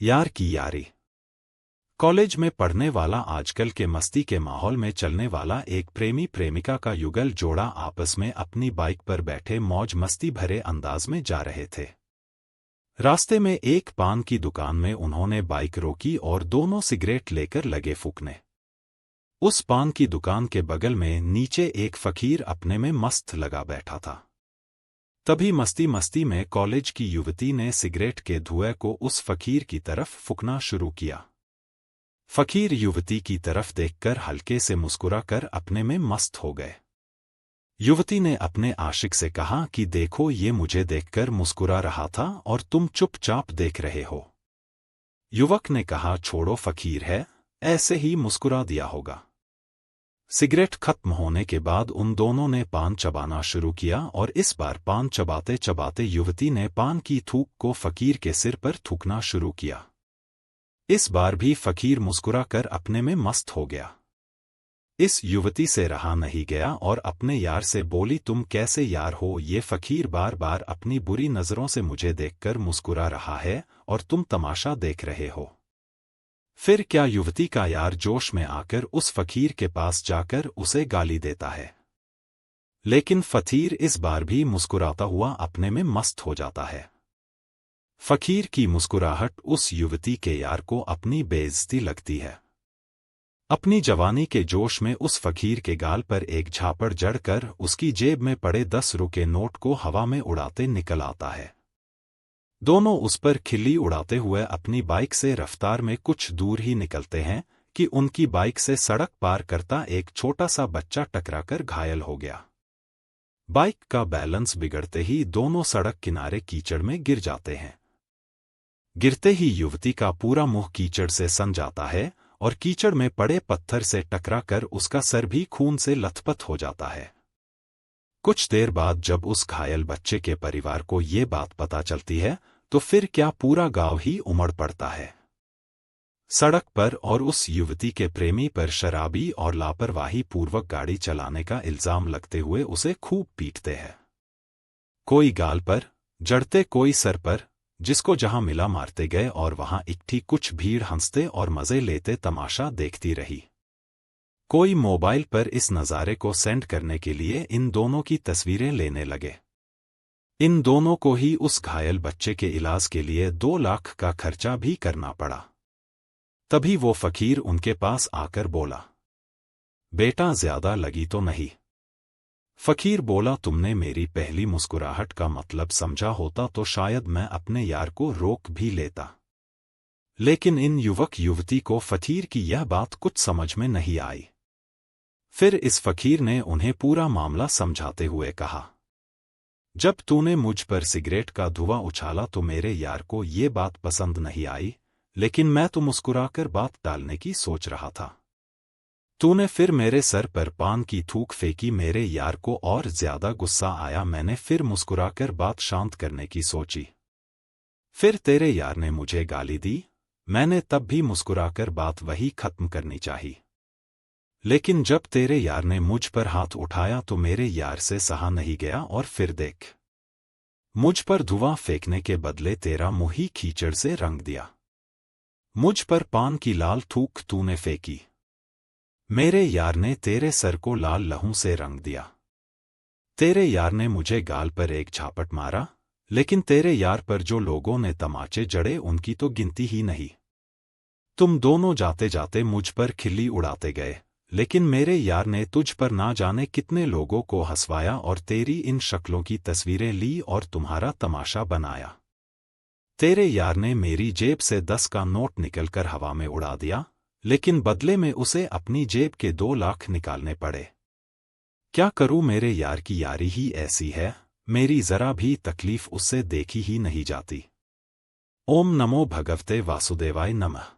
यार की यारी। कॉलेज में पढ़ने वाला आजकल के मस्ती के माहौल में चलने वाला एक प्रेमी प्रेमिका का युगल जोड़ा आपस में अपनी बाइक पर बैठे मौज मस्ती भरे अंदाज में जा रहे थे। रास्ते में एक पान की दुकान में उन्होंने बाइक रोकी और दोनों सिगरेट लेकर लगे फूकने। उस पान की दुकान के बगल में नीचे एक फकीर अपने में मस्त लगा बैठा था। तभी मस्ती मस्ती में कॉलेज की युवती ने सिगरेट के धुएं को उस फकीर की तरफ फूंकना शुरू किया। फकीर युवती की तरफ देखकर हल्के से मुस्कुराकर अपने में मस्त हो गए। युवती ने अपने आशिक से कहा कि देखो, ये मुझे देखकर मुस्कुरा रहा था और तुम चुपचाप देख रहे हो। युवक ने कहा, छोड़ो, फकीर है, ऐसे ही मुस्कुरा दिया होगा। सिगरेट खत्म होने के बाद उन दोनों ने पान चबाना शुरू किया और इस बार पान चबाते चबाते युवती ने पान की थूक को फकीर के सिर पर थूकना शुरू किया। इस बार भी फकीर मुस्कुराकर अपने में मस्त हो गया। इस युवती से रहा नहीं गया और अपने यार से बोली, तुम कैसे यार हो? ये फकीर बार बार अपनी बुरी नजरों से मुझे देखकर मुस्कुरा रहा है और तुम तमाशा देख रहे हो। फिर क्या युवती का यार जोश में आकर उस फकीर के पास जाकर उसे गाली देता है, लेकिन फकीर इस बार भी मुस्कुराता हुआ अपने में मस्त हो जाता है। फकीर की मुस्कुराहट उस युवती के यार को अपनी बेइज्जती लगती है। अपनी जवानी के जोश में उस फकीर के गाल पर एक झापड़ जड़कर उसकी जेब में पड़े 10 रुपये नोट को हवा में उड़ाते निकल आता है। दोनों उस पर खिल्ली उड़ाते हुए अपनी बाइक से रफ्तार में कुछ दूर ही निकलते हैं कि उनकी बाइक से सड़क पार करता एक छोटा सा बच्चा टकराकर घायल हो गया। बाइक का बैलेंस बिगड़ते ही दोनों सड़क किनारे कीचड़ में गिर जाते हैं। गिरते ही युवती का पूरा मुंह कीचड़ से सन जाता है और कीचड़ में पड़े पत्थर से टकराकर उसका सर भी खून से लथपथ हो जाता है। कुछ देर बाद जब उस घायल बच्चे के परिवार को ये बात पता चलती है तो फिर क्या पूरा गांव ही उमड़ पड़ता है सड़क पर और उस युवती के प्रेमी पर शराबी और लापरवाही पूर्वक गाड़ी चलाने का इल्जाम लगते हुए उसे खूब पीटते हैं। कोई गाल पर जड़ते, कोई सर पर, जिसको जहां मिला मारते गए और वहां इकट्ठी कुछ भीड़ हंसते और मजे लेते तमाशा देखती रही। कोई मोबाइल पर इस नज़ारे को सेंड करने के लिए इन दोनों की तस्वीरें लेने लगे। इन दोनों को ही उस घायल बच्चे के इलाज के लिए 2 लाख का खर्चा भी करना पड़ा। तभी वो फकीर उनके पास आकर बोला, बेटा ज्यादा लगी तो नहीं? फकीर बोला, तुमने मेरी पहली मुस्कुराहट का मतलब समझा होता तो शायद मैं अपने यार को रोक भी लेता। लेकिन इन युवक युवती को फकीर की यह बात कुछ समझ में नहीं आई। फिर इस फकीर ने उन्हें पूरा मामला समझाते हुए कहा, जब तूने मुझ पर सिगरेट का धुआं उछाला तो मेरे यार को ये बात पसंद नहीं आई, लेकिन मैं तो मुस्कुराकर बात टालने की सोच रहा था। तूने फिर मेरे सर पर पान की थूक फेंकी, मेरे यार को और ज्यादा गुस्सा आया। मैंने फिर मुस्कुराकर बात शांत करने की सोची। फिर तेरे यार ने मुझे गाली दी, मैंने तब भी मुस्कुराकर बात वही खत्म करनी चाहिए। लेकिन जब तेरे यार ने मुझ पर हाथ उठाया तो मेरे यार से सहा नहीं गया और फिर देख, मुझ पर धुआं फेंकने के बदले तेरा मुंह ही कीचड़ से रंग दिया। मुझ पर पान की लाल थूक तूने फेंकी, मेरे यार ने तेरे सर को लाल लहू से रंग दिया। तेरे यार ने मुझे गाल पर एक झापट मारा, लेकिन तेरे यार पर जो लोगों ने तमाचे जड़े उनकी तो गिनती ही नहीं। तुम दोनों जाते जाते मुझ पर खिल्ली उड़ाते गए, लेकिन मेरे यार ने तुझ पर ना जाने कितने लोगों को हंसवाया और तेरी इन शक्लों की तस्वीरें ली और तुम्हारा तमाशा बनाया। तेरे यार ने मेरी जेब से 10 का नोट निकलकर हवा में उड़ा दिया, लेकिन बदले में उसे अपनी जेब के 2 लाख निकालने पड़े। क्या करूं, मेरे यार की यारी ही ऐसी है, मेरी जरा भी तकलीफ उससे देखी ही नहीं जाती। ओम नमो भगवते वासुदेवाय नमः।